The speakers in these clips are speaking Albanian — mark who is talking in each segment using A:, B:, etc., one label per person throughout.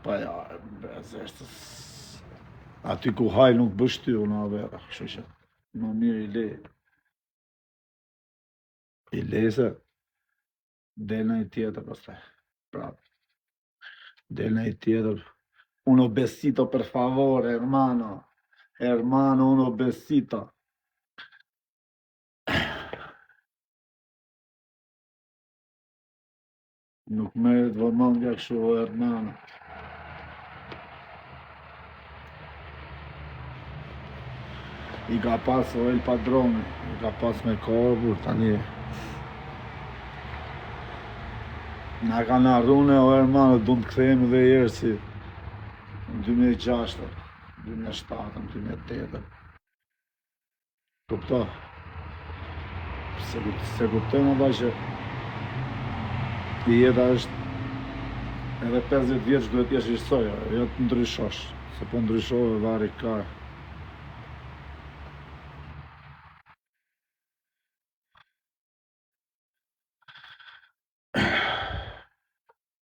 A: Pa ja, bezeshtës. Aty ku haj nuk bësh ty, unë avera, kështu që më mirë i le. I le se del në i tjetër pastaj. Prap. Del në i tjetër. Uno besito per favore, hermano. Hermano, uno besito. Nuk merret vëmendja kështu, hermano. I ka pas el padrone, i ka pas me korvur tani. Na kanë arrune, o hermano, du të kthehemi dhe herë si në 2006, 2007, 2008. Kupto? Se kuptojnë ata që jeta është edhe 50 vjeç duhet t'jesh i soja, jo të ndryshosh, se po ndryshove vari ka.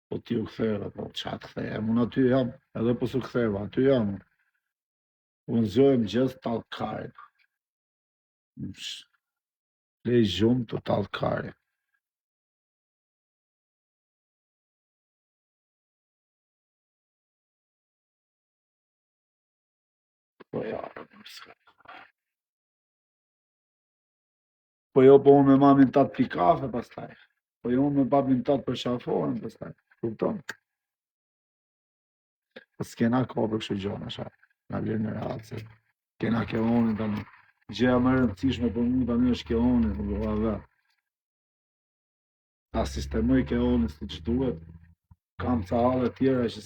A: Po ti u ktheve, po qa të kthehem, unë aty jam, edhe po s'u ktheva, aty jam. Unë zgjohem gjithë tallkarin. Lej gjumë të tallkarin. Po ja, po jo, po unë me mamin tatë pi kafe pastaj. Po jo unë me babin tatë për shafohen pastaj. Kupton? S'kena kohë për kështu gjona, sha. Na vjen në rahat, kena ke onin tani. Gjëja më e rëndësishme për mua tani është ke onin, po valla. Ta sistemoj ke onin siç duhet. Kam ca halle tjera që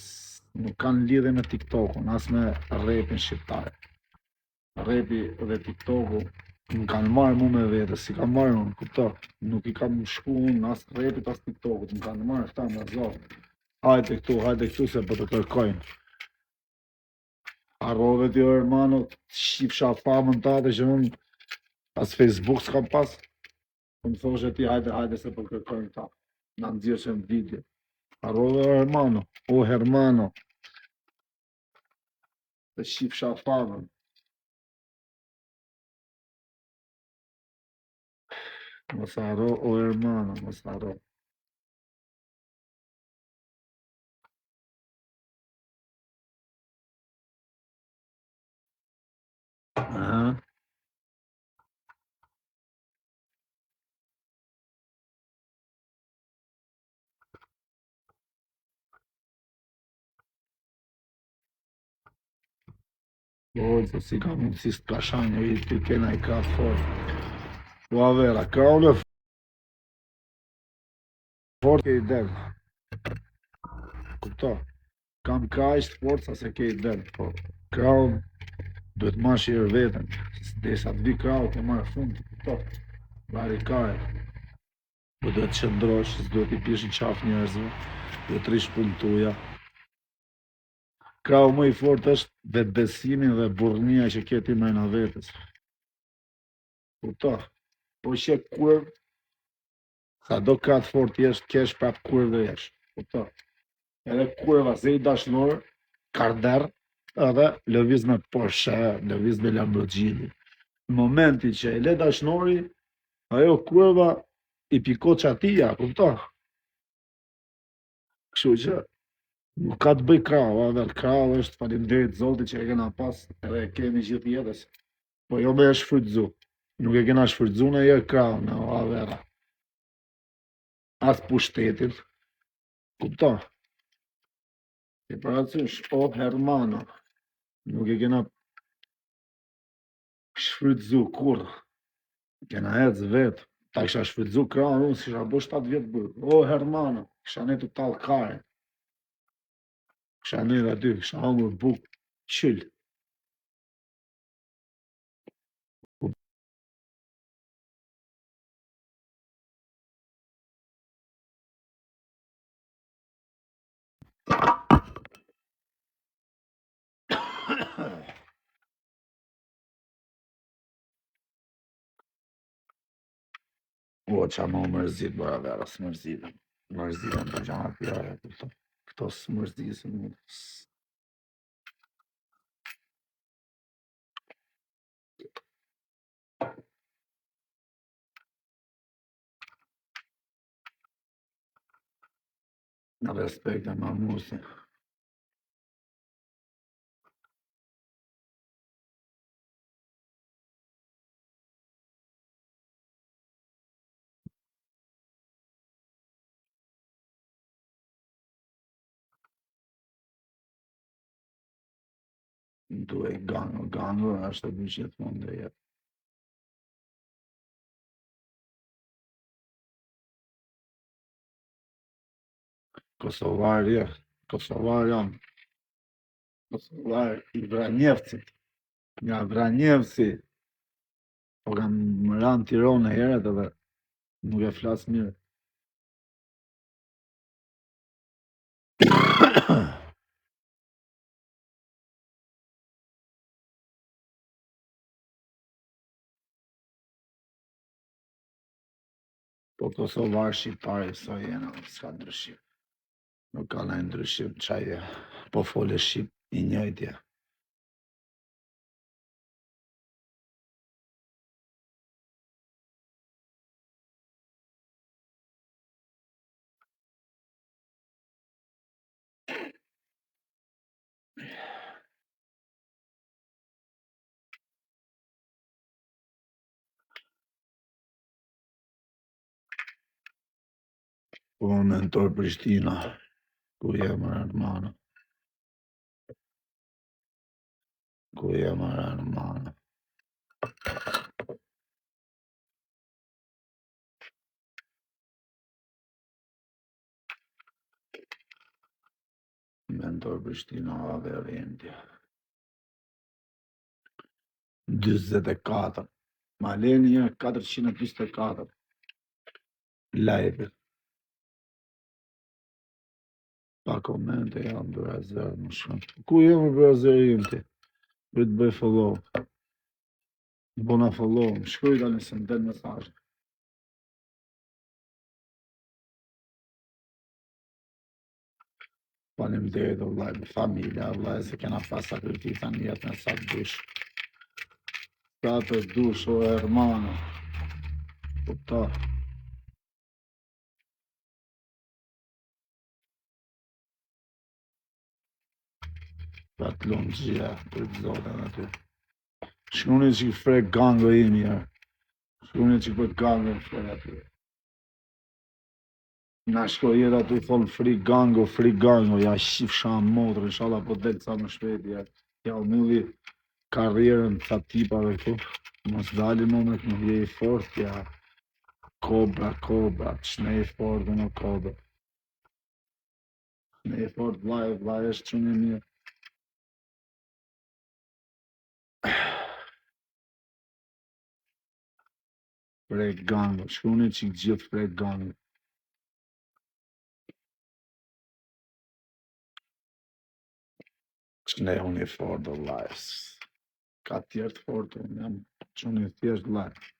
A: nuk kanë lidhje me TikTokun, as me rapin shqiptar. Rapi dhe TikToku më kanë marrë mu me vete, si kam marrë unë, kupto? Nuk i kam shku unë as rapit as TikTokut, më kanë marrë këta me zotë. Hajde këtu se po të kërkojnë. Arrove t'jo, hermano, shqipsha famën tate që unë as Facebook s'kam pas. Po më thoshe ti, hajde se po kërkojnë ta. Na nxjerrshëm video. Arrove, hermano, o hermano. Dhe shqipsha famën. Mos harro, o hermano, mos harro. Aha. Po, si ka mundësi s'ka shanjë, i ty kena i ka fort. Po avera, ka unë fort ke i del. Kupto? Kam ka ishtë forca se ke i del, po kraun duhet mash i vetën. Desa të vi krau ke marrë fund, kupto? Vari kare. Po duhet qëndrosh, s'duhet i pish në qaf njerëzve, duhet rish punë tuja. Krau më i fort është vetbesimin dhe burrnia që ke ti mrena vetës. Kupto? Po që kurv, sa do ka të fort jesh, kesh prap kurv dhe jesh. Kupto? Edhe kurva se i dashnor, karder, edhe lëviz me Porsche, lëviz me Lamborghini. Në momenti që e le dashnori, ajo kurva i piko qatia, kupto? Kështu që nuk ka të bëj krau, krau është faleminderit Zotit që e kena pas edhe e kemi gjithë jetës. Po jo me e shfrytzu. Nuk e kena shfrytzu në je krau, në avera. As pushtetit. Kupto? E parasysh, o hermano. Nuk e kena shfrytzu kur. Kena ec vetë. Ta kisha shfrytzu krau, unë si isha bo 7 vjetë bërë. O hermano, kisha ne të tallkare. Kisha ne dhe aty, kisha hangur buk qyll. O, qa më mërzit, bërë vera, së mërzitëm. Mërzitëm për gjana tjera, kupto. Këto smërzisin mu. Në respekt e mamusi. Duhej gango është e bëshjet mund dhe jetë. Kosovar janë. Kosovar i Vranjevcit. Nga Vranjevci. Po kam më ranë Tiranë e heret edhe nuk e flasë mirë. Po Kosovar shqiptari sa jena, s'ka ndryshim. Nuk ka në ndryshim qaje, po fole shqip i njëjtje. Po mentor Prishtina, ku jemë Armana. Ku jemë Armana. Mentor Prishtina, ave rindja. 24. Malenia 424. Live. Pa komente jam brazer më shumë. Ku jemë brazerim ti? Vetë bëj follow. Bona follow. Shkruaj tani se më del mesazh. Faleminderit vëllai, me familja, vëllai, se kena pas sakrifica në jetën sa të dush. Sa të dush, o hermano. Kupta. Pa të lumë gjia, për të zotën aty. Shkuni që i frek gango imi, shkuni që i për gango në frek aty. Na shko jetë aty thonë free gango, ja shif shanë motrë, inshallah po delë sa më shpejt, ja u mylli karrierën ca tipave këtu, mos dali më me këmë je i fort, ja kobra, qne i fort dhe në kobra. Qne i fort vlaj është qënë e mirë. Frek gango, shkuni që i gjithë frek gango. Qne unë i fort dhe vlajës. Ka tjertë fort, unë jam qënë i thjesht vlajë.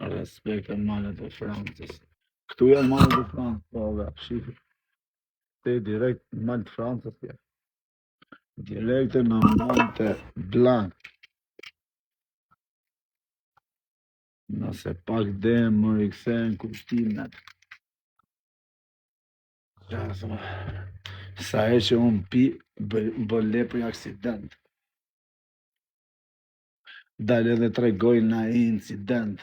A: Respekt e malet e Francës. Këtu janë malet e Francës, po dhe, shifë. Te direkt në malet e Francës, ja. Direkt në malet e Blanc. Nëse pak dhe më rikësen kushtimet. Sa e që unë pi, bëlle për aksident. Dalë edhe tregoj na incident.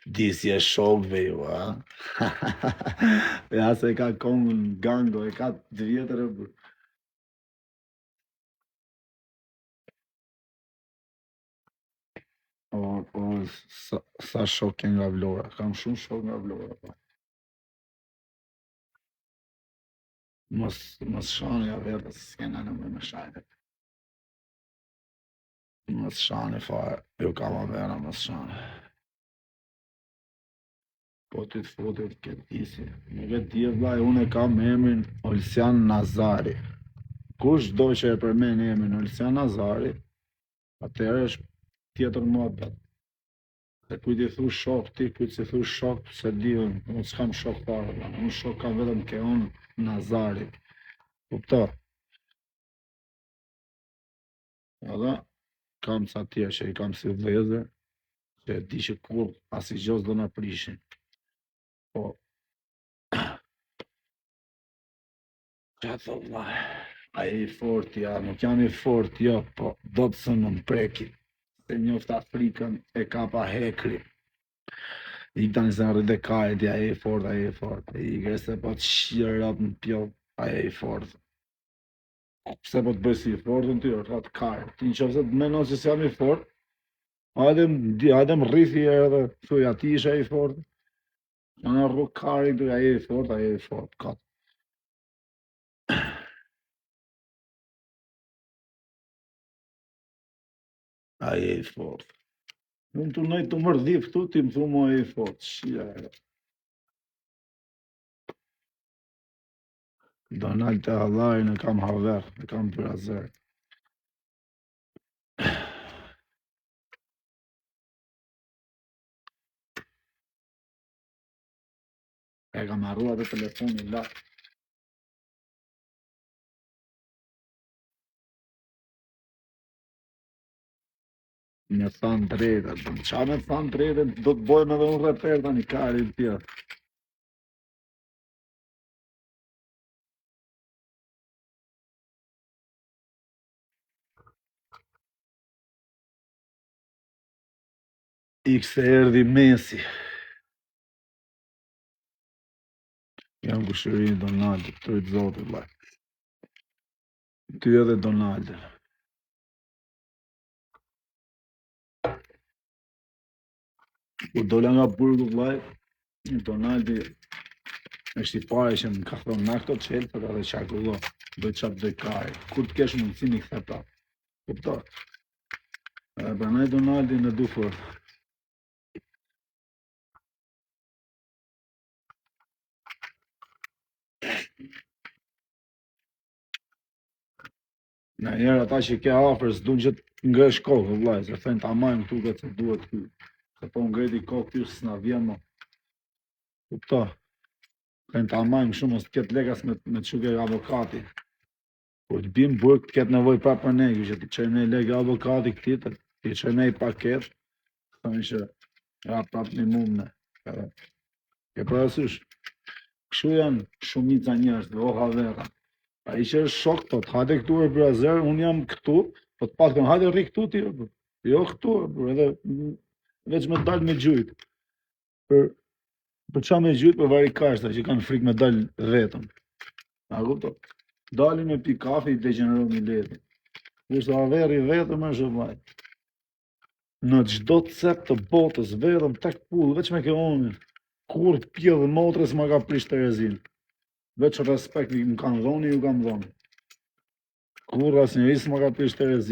A: Disi e shokve ju, a? Ja se ka kongën gango, e ka 2 vjetër e bërë. Sa shok ke nga Vlora, kam shumë shok nga Vlora. Mos shani a vetës, s'kena në me shajnë. Mos shani fare, ju kam a vera, mos shani. Po ty të fotit këtë isi. Në këtë tjetë vlaj, unë e kam emrin Olsian Nazari. Kush do që e përmen emrin Olsian Nazari, atëherë është tjetër modet. Se kujt i thu shok ti, kujt si thu shok, se di unë s'kam shok fare, unë shok kam vetëm ke unë Nazari. Kupto? Edhe, kam ca tjerë që i kam si vlezër, që e di që kur as i gjos do në prishin. Po, që ato vlaj, a i fort ja, nuk jam i fort jo, po do të së në preki. Se njoft Afrikën e ka pa hekri. I këta një zërë dhe kajt, a e fort, a e fort. I grese po të shirët në pjoll, a e fort. Pse po të bëjë si i fort në ty, është atë kajt. Ti në qëfëse të menon që si jam i fort, hajde më rrithi edhe, thuj ati isha i fort. Në në rrug kari, a e fort, a e fort, katë. A e fort. Unë të nëjtë të mërdhi këtu, ti më thumë a e fort. Shia e. Donald të halarin e kam haver, e kam brazer. E kam arrua dhe telefoni lakë. Me thanë drejtët, qa me thanë drejtët, do të bojmë edhe unë reper të një kari të tjetë. Ikse erdi Messi. Jam kushërinë Donaldi, të rritë zotit, laj. Ty edhe Donaldi. U dole nga burgu, laj, Donaldi është i pare që më ka thonë në këto qelë, edhe qarkullo, do të qapë dhe kari. Kur të kesh mundësi një këthe prapë. Kupto? Edhe pranaj Donaldi në du fort. Në njerë ata që ke afer s'dun që të ngresh kokë, vlaj, se thënë ta majmë këtu këtë se duhet këtu. Se po ngredi kokë këtu s'na vjen mo. Kupto? Thënë ta majmë shumë, ose t'ket lekas me të shuke avokati. Po të bim burg t'ket nevoj pra për ne, që t'i qërnej lega avokati këti, t'i qërnej paket, thënë që ra prap një mundne. E parasysh, kështu janë shumica njerëz, dhe oha vera. A i që është shok, po të hajde këtu e brazer, unë jam këtu, po të patkën hajde rri këtu ti, jo këtu, edhe veç me dalë me gjujt. Për qa me gjujt për vari kashta që kanë frikë me dalë vetëm. A kupto? Dalin me pi kafe i degeneron një leti. Kështë averi vetëm është vaj. Në gjdo të cep të botës vetëm tek pullë, veç me ke unë, kur të pjedhë motres ma ka prish të rezinë. Veç respekt më kanë dhoni, ju kam dhoni. Kur asë një isë më ka prish të rezi.